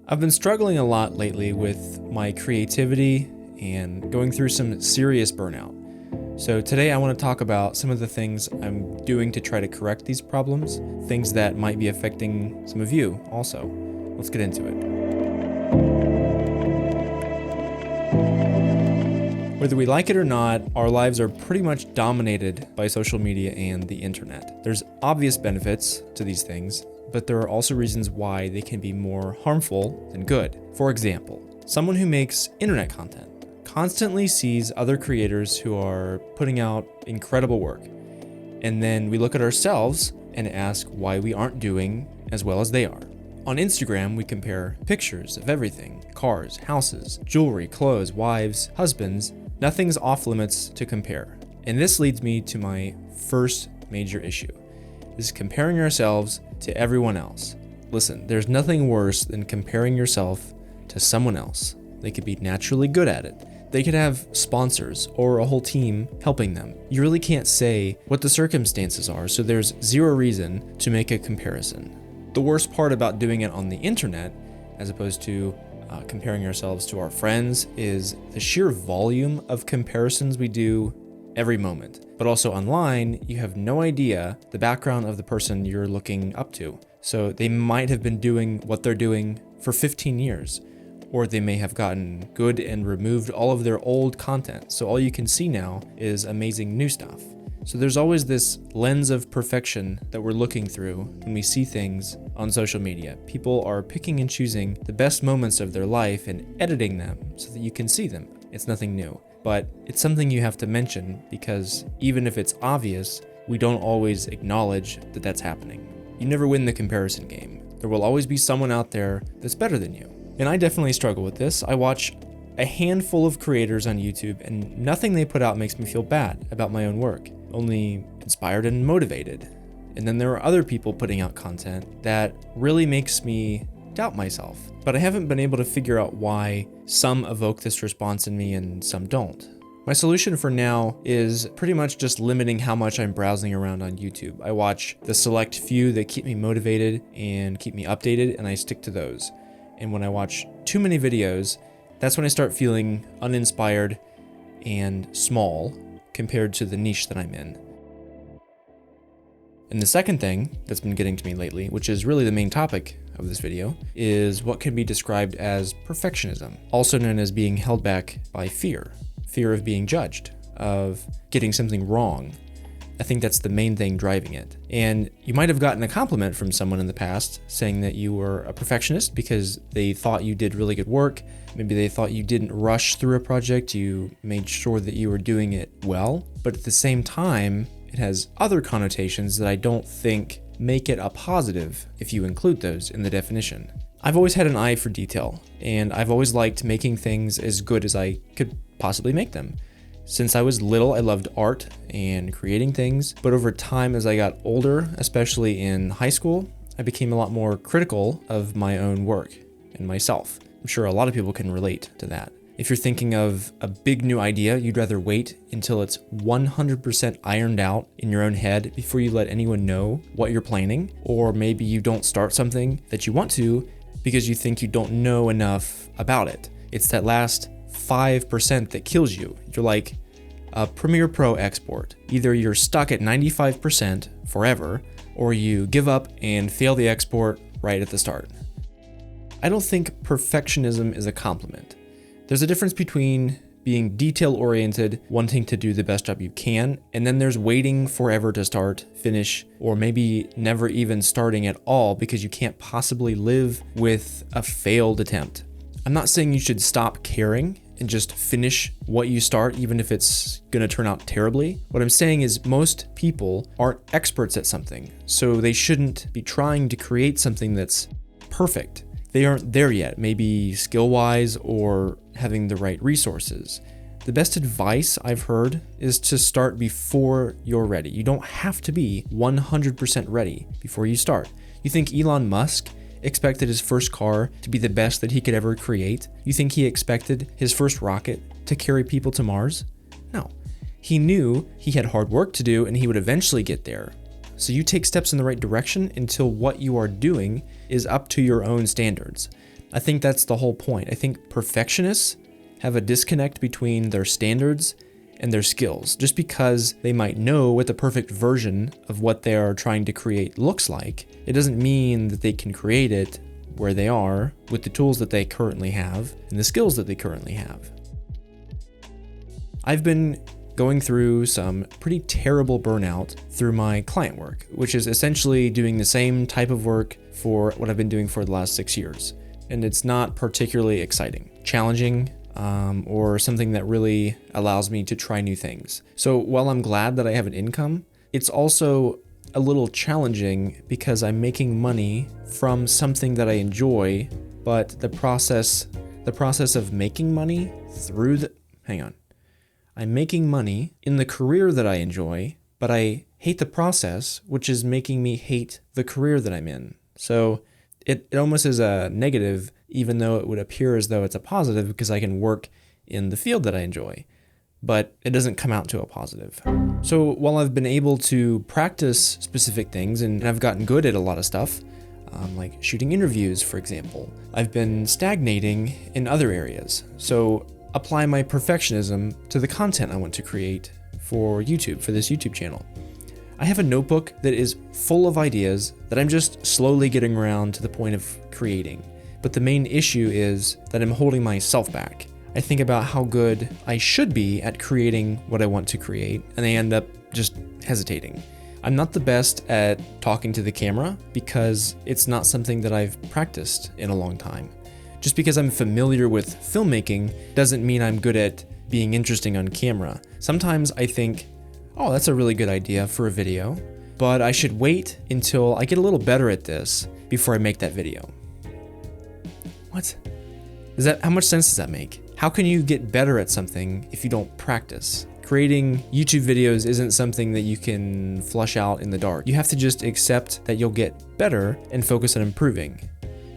I've been struggling a lot lately with my creativity and going through some serious burnout. So today I want to talk about some of the things I'm doing to try to correct these problems, things that might be affecting some of you also. Let's get into it. Whether we like it or not, our lives are pretty much dominated by social media and the internet. There's obvious benefits to these things, but there are also reasons why they can be more harmful than good. For example, someone who makes internet content constantly sees other creators who are putting out incredible work. And then we look at ourselves and ask why we aren't doing as well as they are. On Instagram, we compare pictures of everything: cars, houses, jewelry, clothes, wives, husbands. Nothing's off limits to compare. And this leads me to my first major issue. This is comparing ourselves to everyone else. Listen, there's nothing worse than comparing yourself to someone else. They could be naturally good at it. They could have sponsors or a whole team helping them. You really can't say what the circumstances are, so there's zero reason to make a comparison. The worst part about doing it on the internet, as opposed to comparing ourselves to our friends, is the sheer volume of comparisons we do every moment. But also online, you have no idea the background of the person you're looking up to. So they might have been doing what they're doing for 15 years, or they may have gotten good and removed all of their old content. So all you can see now is amazing new stuff. So there's always this lens of perfection that we're looking through when we see things on social media. People are picking and choosing the best moments of their life and editing them so that you can see them. It's nothing new, but it's something you have to mention because even if it's obvious, we don't always acknowledge that that's happening. You never win the comparison game. There will always be someone out there that's better than you. And I definitely struggle with this. I watch a handful of creators on YouTube and nothing they put out makes me feel bad about my own work, only inspired and motivated. And then there are other people putting out content that really makes me doubt myself. But I haven't been able to figure out why some evoke this response in me and some don't. My solution for now is pretty much just limiting how much I'm browsing around on YouTube. I watch the select few that keep me motivated and keep me updated, and I stick to those. And when I watch too many videos, that's when I start feeling uninspired and small compared to the niche that I'm in. And the second thing that's been getting to me lately, which is really the main topic of this video, is what can be described as perfectionism, also known as being held back by fear of being judged, of getting something wrong. I think that's the main thing driving it. And you might have gotten a compliment from someone in the past saying that you were a perfectionist because they thought you did really good work. Maybe they thought you didn't rush through a project, you made sure that you were doing it well. But at the same time, it has other connotations that I don't think make it a positive if you include those in the definition. I've always had an eye for detail, and I've always liked making things as good as I could possibly make them. Since I was little, I loved art and creating things, but over time as I got older, especially in high school, I became a lot more critical of my own work and myself. I'm sure a lot of people can relate to that. If you're thinking of a big new idea, you'd rather wait until it's 100% ironed out in your own head before you let anyone know what you're planning, or maybe you don't start something that you want to because you think you don't know enough about it. It's that last 5% that kills you. You're like a Premiere Pro export. Either you're stuck at 95% forever, or you give up and fail the export right at the start. I don't think perfectionism is a compliment. There's a difference between being detail-oriented, wanting to do the best job you can, and then there's waiting forever to start, finish, or maybe never even starting at all because you can't possibly live with a failed attempt. I'm not saying you should stop caring and just finish what you start, even if it's gonna turn out terribly. What I'm saying is most people aren't experts at something, so they shouldn't be trying to create something that's perfect. They aren't there yet, maybe skill-wise or having the right resources. The best advice I've heard is to start before you're ready. You don't have to be 100% ready before you start. You think Elon Musk expected his first car to be the best that he could ever create? You think he expected his first rocket to carry people to Mars? No. He knew he had hard work to do and he would eventually get there. So you take steps in the right direction until what you are doing is up to your own standards. I think that's the whole point. I think perfectionists have a disconnect between their standards and their skills. Just because they might know what the perfect version of what they are trying to create looks like, it doesn't mean that they can create it where they are with the tools that they currently have and the skills that they currently have. I've been going through some pretty terrible burnout through my client work, which is essentially doing the same type of work for what I've been doing for the last 6 years. And it's not particularly exciting, challenging, or something that really allows me to try new things. So while I'm glad that I have an income, it's also a little challenging because I'm making money from something that I enjoy, but the process of making money I'm making money in the career that I enjoy, but I hate the process, which is making me hate the career that I'm in. So it almost is a negative, even though it would appear as though it's a positive because I can work in the field that I enjoy, but it doesn't come out to a positive. So while I've been able to practice specific things and I've gotten good at a lot of stuff, like shooting interviews, for example, I've been stagnating in other areas. So apply my perfectionism to the content I want to create for YouTube, for this YouTube channel. I have a notebook that is full of ideas that I'm just slowly getting around to the point of creating. But the main issue is that I'm holding myself back. I think about how good I should be at creating what I want to create, and I end up just hesitating. I'm not the best at talking to the camera because it's not something that I've practiced in a long time. Just because I'm familiar with filmmaking doesn't mean I'm good at being interesting on camera. Sometimes I think, oh, that's a really good idea for a video, but I should wait until I get a little better at this before I make that video. What? How much sense does that make? How can you get better at something if you don't practice? Creating YouTube videos isn't something that you can flush out in the dark. You have to just accept that you'll get better and focus on improving.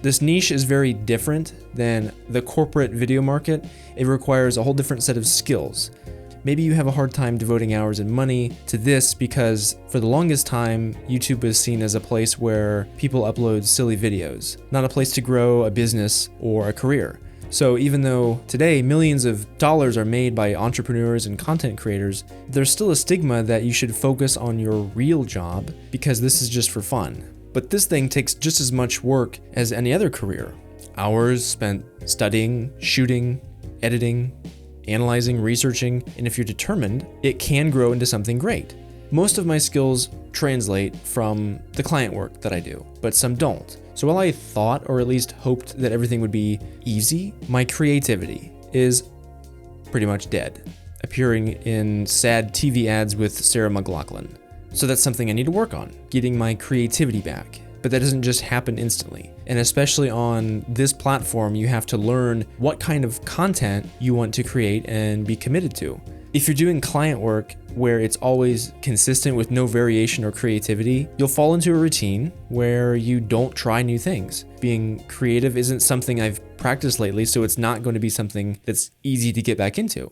This niche is very different than the corporate video market. It requires a whole different set of skills. Maybe you have a hard time devoting hours and money to this because for the longest time, YouTube was seen as a place where people upload silly videos, not a place to grow a business or a career. So even though today millions of dollars are made by entrepreneurs and content creators, there's still a stigma that you should focus on your real job because this is just for fun. But this thing takes just as much work as any other career. Hours spent studying, shooting, editing, analyzing, researching, and if you're determined, it can grow into something great. Most of my skills translate from the client work that I do, but some don't. So while I thought, or at least hoped, that everything would be easy, my creativity is pretty much dead, appearing in sad TV ads with Sarah McLachlan. So that's something I need to work on, getting my creativity back. But that doesn't just happen instantly. And especially on this platform, you have to learn what kind of content you want to create and be committed to. If you're doing client work where it's always consistent with no variation or creativity, you'll fall into a routine where you don't try new things. Being creative isn't something I've practiced lately, so it's not going to be something that's easy to get back into.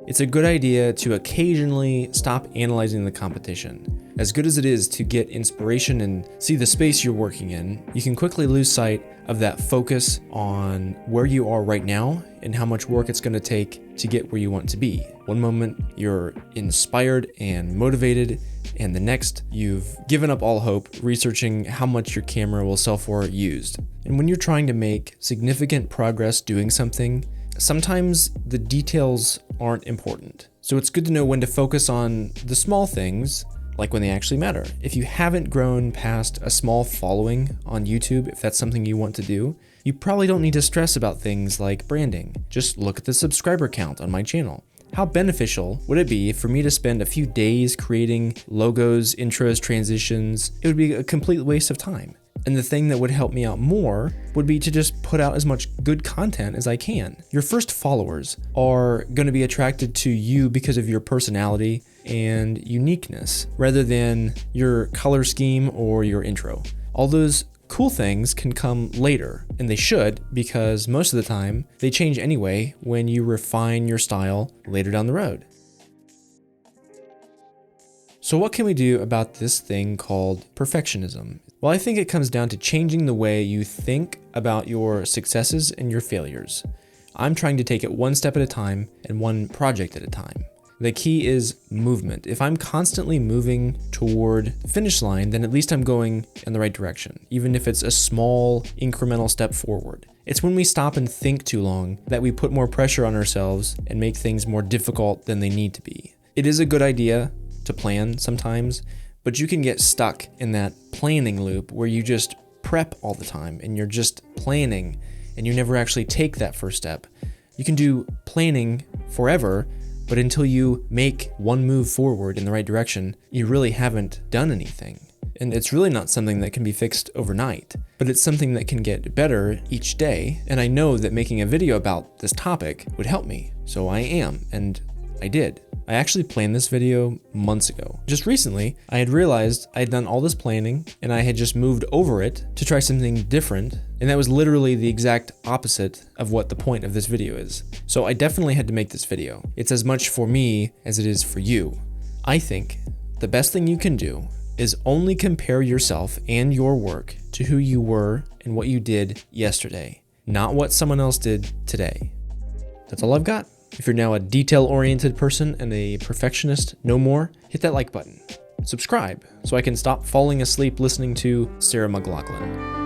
It's a good idea to occasionally stop analyzing the competition. As good as it is to get inspiration and see the space you're working in, you can quickly lose sight of that focus on where you are right now and how much work it's going to take to get where you want to be. One moment you're inspired and motivated, and the next you've given up all hope researching how much your camera will sell for used. And when you're trying to make significant progress doing something, sometimes the details aren't important. So it's good to know when to focus on the small things, like when they actually matter. If you haven't grown past a small following on YouTube, if that's something you want to do, you probably don't need to stress about things like branding. Just look at the subscriber count on my channel. How beneficial would it be for me to spend a few days creating logos, intros, transitions? It would be a complete waste of time. And the thing that would help me out more would be to just put out as much good content as I can. Your first followers are going to be attracted to you because of your personality and uniqueness, rather than your color scheme or your intro. All those cool things can come later, and they should, because most of the time they change anyway when you refine your style later down the road. So what can we do about this thing called perfectionism? Well, I think it comes down to changing the way you think about your successes and your failures. I'm trying to take it one step at a time and one project at a time. The key is movement. If I'm constantly moving toward the finish line, then at least I'm going in the right direction, even if it's a small incremental step forward. It's when we stop and think too long that we put more pressure on ourselves and make things more difficult than they need to be. It is a good idea to plan sometimes, but you can get stuck in that planning loop where you just prep all the time and you're just planning and you never actually take that first step. You can do planning forever, but until you make one move forward in the right direction, you really haven't done anything. And it's really not something that can be fixed overnight, but it's something that can get better each day. And I know that making a video about this topic would help me. So I am, and I did. I actually planned this video months ago. Just recently, I had realized I had done all this planning and I had just moved over it to try something different. And that was literally the exact opposite of what the point of this video is. So I definitely had to make this video. It's as much for me as it is for you. I think the best thing you can do is only compare yourself and your work to who you were and what you did yesterday, not what someone else did today. That's all I've got. If you're now a detail-oriented person and a perfectionist no more, hit that like button. Subscribe so I can stop falling asleep listening to Sarah McLachlan.